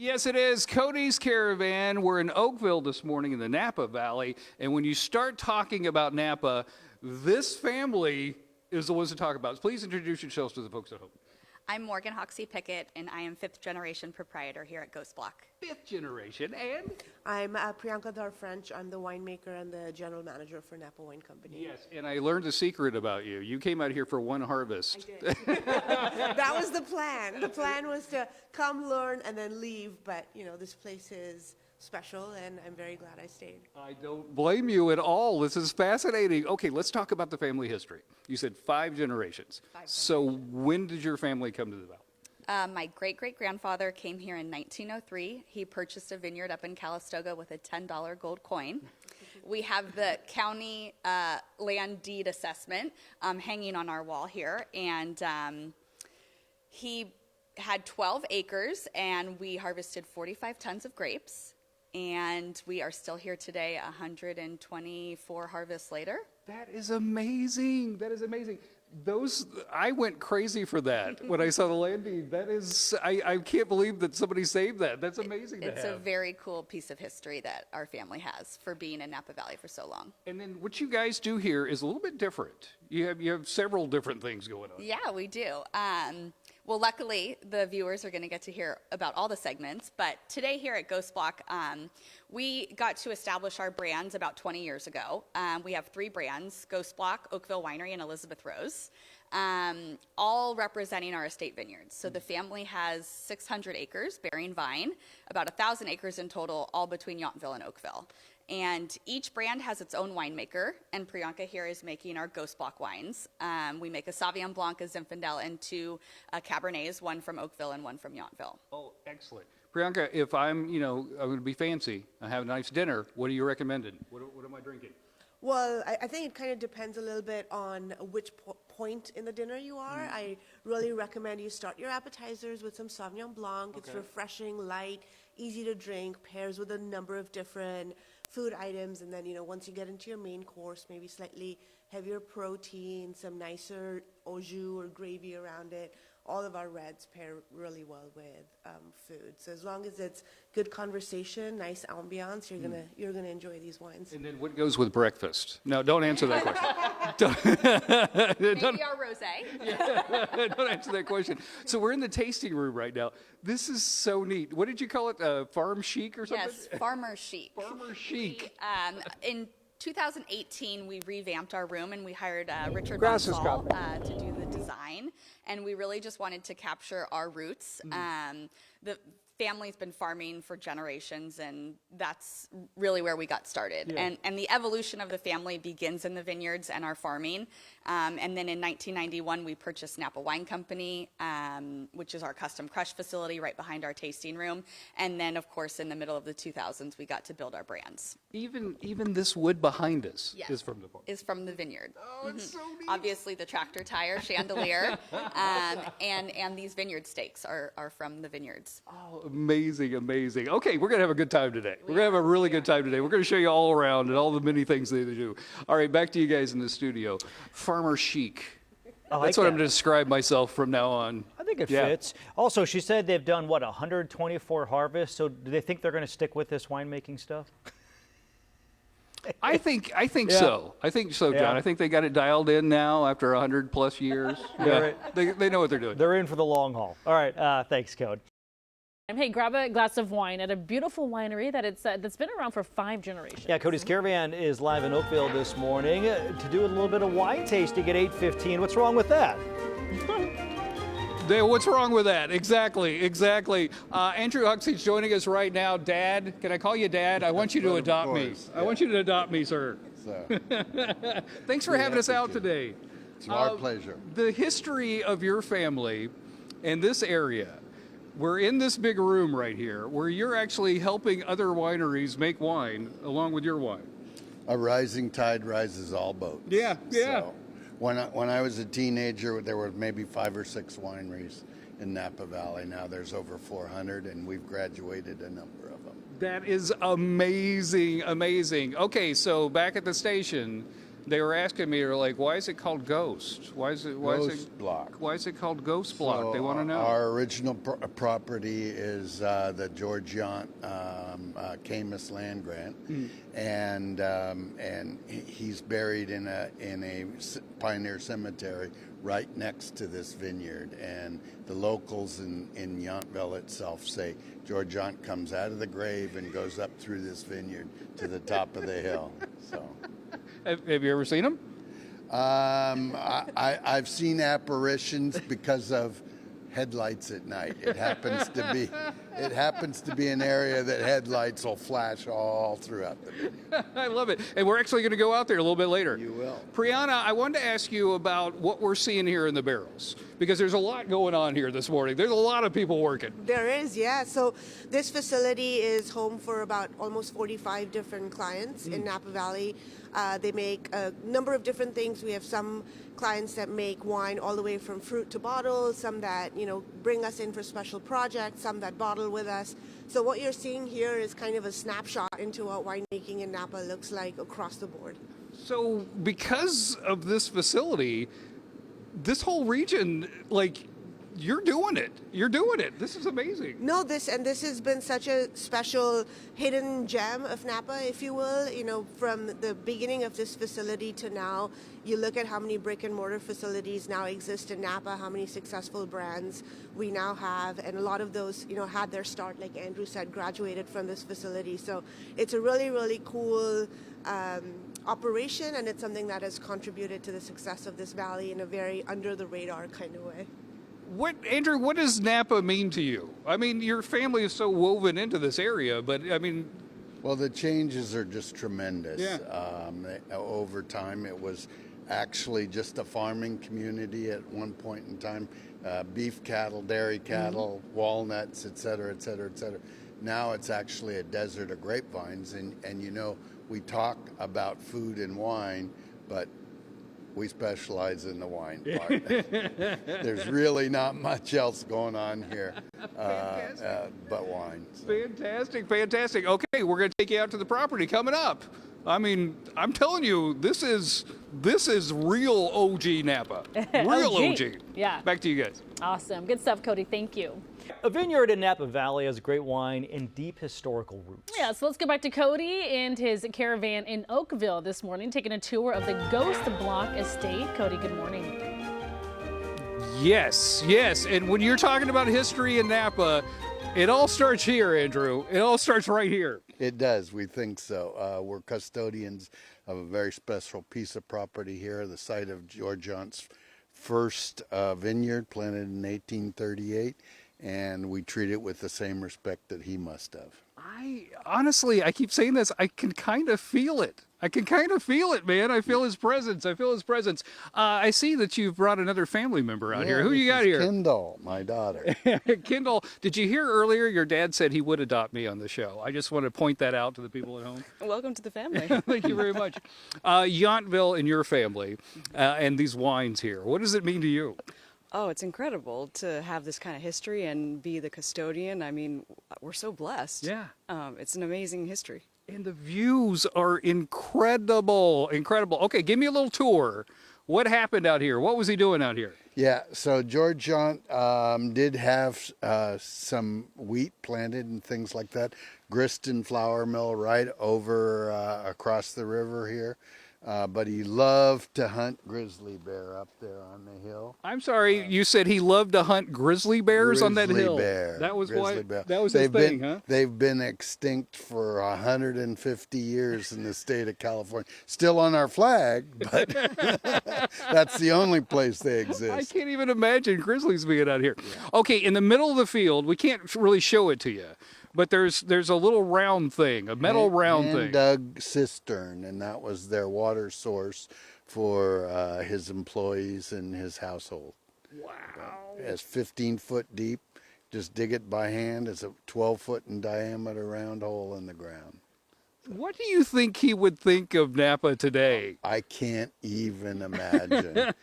Yes, it is. Cody's Caravan. We're in Oakville this morning in the Napa Valley. And when you start talking about Napa, this family is the ones to talk about. Please introduce yourselves to the folks at home. I'm Morgan Hoxie Pickett, and I am fifth generation proprietor here at Ghost Block. Fifth generation, and? I'm Priyanka Dar French. I'm the winemaker and the general manager for Napa Wine Company. Yes, and I learned a secret about you. You came out here for one harvest. I did. That was the plan. The plan was to come, learn, and then leave. But, you know, this place is special, and I'm very glad I stayed. I don't blame you at all. This is fascinating. Okay, let's talk about the family history. You said 5 generations. So when did your family come to the Valley? My great-great-grandfather came here in 1903. He purchased a vineyard up in Calistoga with a $10 gold coin. We have the county land deed assessment hanging on our wall here, and he had 12 acres, and we harvested 45 tons of grapes. And we are still here today, 124 harvests later. That is amazing. That is amazing. I went crazy for that when I saw the land deed. That is, I can't believe that somebody saved that. That's amazing to have. It's a very cool piece of history that our family has for being in Napa Valley for so long. And then what you guys do here is a little bit different. You have several different things going on. Yeah, we do. Well, luckily, the viewers are going to get to hear about all the segments. But today here at Ghost Block, we got to establish our brands about 20 years ago. We have 3 brands, Ghost Block, Oakville Winery, and Elizabeth Rose, all representing our estate vineyards. So the family has 600 acres bearing vine, about 1,000 acres in total, all between Yountville and Oakville. And each brand has its own winemaker, and Priyanka here is making our Ghost Block wines. We make a Sauvignon Blanc, a Zinfandel, and 2 Cabernets, one from Oakville and one from Yountville. Oh, excellent. Priyanka, if I'm going to be fancy, I have a nice dinner, what are you recommending? What am I drinking? Well, I think it kind of depends a little bit on which point in the dinner you are. I really recommend you start your appetizers with some Sauvignon Blanc. It's refreshing, light, easy to drink, pairs with a number of different food items, and then once you get into your main course, maybe slightly heavier protein, some nicer au jus or gravy around it. All of our reds pair really well with food. So as long as it's good conversation, nice ambiance, you're gonna enjoy these wines. And then what goes with breakfast? No, don't answer that question. Maybe our rosé. Don't answer that question. So we're in the tasting room right now. This is so neat. What did you call it? Farm chic or something? Yes, farmer chic. Farmer chic. In 2018, we revamped our room and we hired Richard Grass is Bonsall to do the design. And we really just wanted to capture our roots. The family's been farming for generations, and that's really where we got started. Yeah. And the evolution of the family begins in the vineyards and our farming. And then in 1991, we purchased Napa Wine Company, which is our custom crush facility right behind our tasting room. And then, of course, in the middle of the 2000s, we got to build our brands. Even this wood behind us is from the farm. Is from the vineyard. Oh, it's so neat. Obviously, the tractor tire, chandelier, and these vineyard stakes are from the vineyards. Oh, amazing, amazing. Okay, we're going to have a good time today. We're going to have a really good time today. We're going to show you all around and all the many things they do. All right, back to you guys in the studio. Farmer chic. That's what I'm going to describe myself from now on. I think it fits. Also, she said they've done, 124 harvests, so do they think they're going to stick with this winemaking stuff? I think so. I think so, John. Yeah. I think they got it dialed in now after 100+ years. They know what they're doing. They're in for the long haul. All right, thanks, Cody. Hey, grab a glass of wine at a beautiful winery that's been around for 5 generations. Yeah, Cody's Caravan is live in Oakville this morning to do a little bit of wine tasting at 8:15. What's wrong with that? What's wrong with that? Exactly. Andrew Huxley's joining us right now. Dad, can I call you Dad? I want you to adopt me. I want you to adopt me, sir. Thanks for having us out today. It's our pleasure. The history of your family and this area. We're in this big room right here where you're actually helping other wineries make wine along with your wine. A rising tide rises all boats. Yeah. So when I was a teenager, there were maybe 5 or 6 wineries in Napa Valley. Now there's over 400, and we've graduated a number of them. That is amazing. Okay, so back at the station, They were asking me, they're like, why is it called Ghost? Ghost Block. Why is it called Ghost Block? So They want to know. Our original property is the George Yount Camus land grant, and he's buried in a pioneer cemetery right next to this vineyard. And the locals in Yountville itself say George Yount comes out of the grave and goes up through this vineyard to the top of the hill. So. Have you ever seen him? I've seen apparitions because of headlights at night. It happens to be an area that headlights will flash all throughout the video. I love it. And we're actually going to go out there a little bit later. You will. Priyana, I wanted to ask you about what we're seeing here in the barrels, because there's a lot going on here this morning. There's a lot of people working. There is, yeah. So this facility is home for about almost 45 different clients in Napa Valley. They make a number of different things. We have some clients that make wine all the way from fruit to bottle, some that, bring us in for special projects, some that bottle with us. So what you're seeing here is kind of a snapshot into what winemaking in Napa looks like across the board. So because of this facility, this whole region, you're doing it. You're doing it. This is amazing. No, this has been such a special hidden gem of Napa, if you will. From the beginning of this facility to now, you look at how many brick and mortar facilities now exist in Napa, how many successful brands we now have, and a lot of those, had their start, like Andrew said, graduated from this facility. So it's a really, really cool operation, and it's something that has contributed to the success of this valley in a very under the radar kind of way. Andrew, what does Napa mean to you? I mean, your family is so woven into this area, but Well, the changes are just tremendous. Yeah. Over time, it was actually just a farming community at one point in time. Beef cattle, dairy cattle, walnuts, et cetera, et cetera, et cetera. Now it's actually a desert of grapevines, and we talk about food and wine, but we specialize in the wine part. There's really not much else going on here but wine. So. Fantastic. Okay, we're going to take you out to the property coming up. I mean, I'm telling you, this is real OG Napa. Real OG. Yeah. Back to you guys. Awesome. Good stuff, Cody. Thank you. A vineyard in Napa Valley has great wine and deep historical roots. Yeah, so let's go back to Cody and his caravan in Oakville this morning, taking a tour of the Ghost Block estate. Cody, good morning. Yes. And when you're talking about history in Napa, it all starts here, Andrew. It all starts right here. It does. We think so. We're custodians of a very special piece of property here, the site of George Yount's first vineyard planted in 1838. And we treat it with the same respect that he must have. I keep saying this, I can kind of feel it. Man. I feel his presence. I see that you've brought another family member out here. Who you got here? Kendall, my daughter. Kendall, did you hear earlier your dad said he would adopt me on the show? I just want to point that out to the people at home. Welcome to the family. Thank you very much. Yountville and your family and these wines here, what does it mean to you? Oh, it's incredible to have this kind of history and be the custodian. I mean, we're so blessed. Yeah. It's an amazing history. And the views are incredible. Okay, give me a little tour. What happened out here? What was he doing out here? Yeah, so George Yount did have some wheat planted and things like that. Griston flour mill right over across the river here. But he loved to hunt grizzly bear up there on the hill. I'm sorry, you said he loved to hunt grizzly bears on that hill. Bear. That was grizzly bear. That was his thing, huh? They've been extinct for 150 years in the state of California. Still on our flag, but that's the only place they exist. I can't even imagine grizzlies being out here. Yeah. Okay, in the middle of the field, we can't really show it to you. But there's a little round thing, a metal round thing. Dug cistern, and that was their water source for his employees and his household. Wow. It's 15 foot deep. Just dig it by hand. It's a 12 foot in diameter round hole in the ground. What do you think he would think of Napa today? I can't even imagine.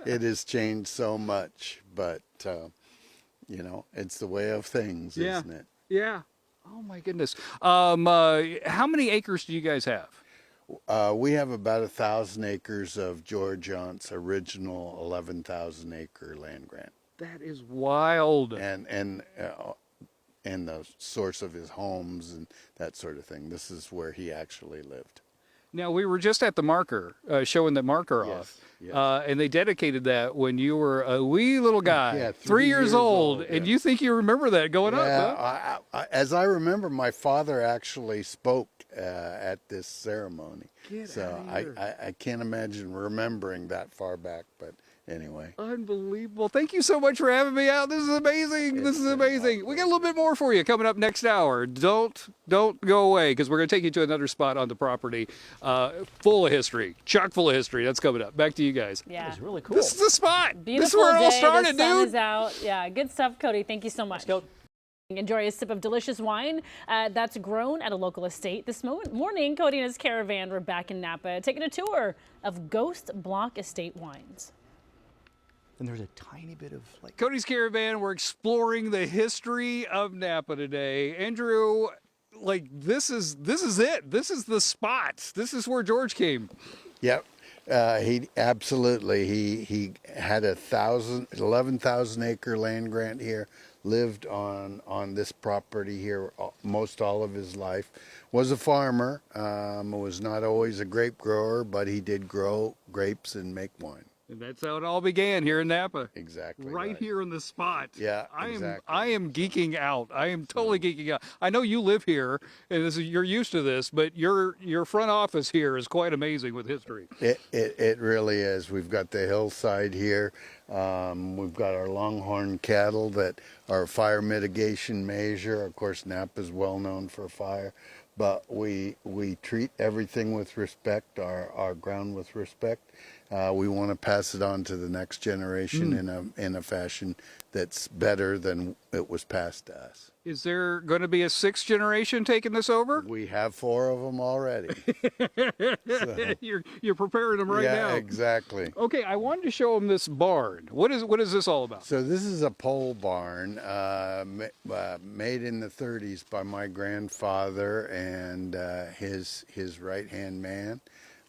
It has changed so much, but it's the way of things, isn't it? Yeah. Oh my goodness. How many acres do you guys have? We have about 1,000 acres of George Yaunt's original 11,000 acre land grant, That is wild. and the source of his homes and that sort of thing. This is where he actually lived. Now, we were just at the marker, showing that marker Yes, off. yes. And they dedicated that when you were a wee little guy, Yeah, 3 years old. And yeah. you think you remember that going up, huh? Yeah, as I remember, my father actually spoke at this ceremony. So I can't imagine remembering that far back, but anyway. Unbelievable. Thank you so much for having me out. This is amazing. This is been amazing. We got a little bit more for you coming up next hour. Don't go away, because we're going to take you to another spot on the property full of history, chock full of history. That's coming up. Back to you guys. Yeah. It's really cool. This is the spot. Beautiful this is where it all day, started, the sun dude. is out. Yeah, good stuff, Cody. Thank you so much. Let's go. Enjoy a sip of delicious wine that's grown at a local estate. This morning, Cody and his Caravan were back in Napa, taking a tour of Ghost Block Estate wines. And there's a tiny bit of like. Cody's Caravan, we're exploring the history of Napa today. Andrew, like this is it. This is the spot. This is where George came. Yep. He absolutely. He had 11,000 acre land grant here. Lived on this property here most all of his life. Was a farmer. Was not always a grape grower, but he did grow grapes and make wine. And that's how it all began here in Napa. Exactly. Right here in the spot. Yeah, I am geeking out. I am totally geeking out. I know you live here, and you're used to this, but your front office here is quite amazing with history. It really is. We've got the hillside here. We've got our longhorn cattle that are a fire mitigation measure. Of course, Napa is well known for fire, but we treat everything with respect, our ground with respect. We want to pass it on to the next generation in a fashion that's better than it was passed to us. Is there going to be a sixth generation taking this over? We have 4 of them already. You're preparing them right now. Yeah, exactly. Okay, I wanted to show them this barn. What is this all about? So this is a pole barn made in the 30s by my grandfather and his right-hand man.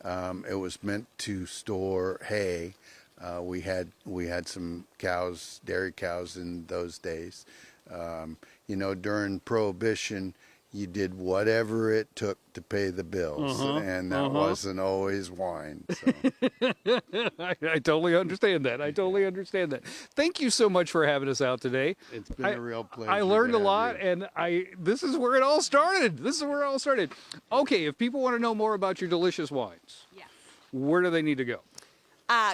It was meant to store hay. We had some cows, dairy cows in those days. During Prohibition, you did whatever it took to pay the bills, and that wasn't always wine. So. I totally understand that. Thank you so much for having us out today. It's been a real pleasure. I learned to a have lot, you. and this is where it all started. Okay, if people want to know more about your delicious wines, Yes. where do they need to go?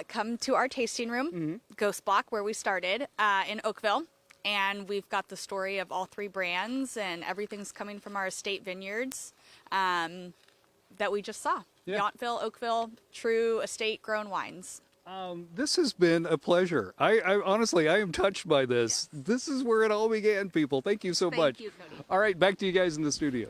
Come to our tasting room, Ghost Block, where we started in Oakville. And we've got the story of all 3 brands, and everything's coming from our estate vineyards that we just saw. Yeah. Yountville, Oakville, true estate grown wines. This has been a pleasure. I honestly, I am touched by this. This is where it all began, people. Thank you so much. Thank you, Cody. All right, back to you guys in the studio.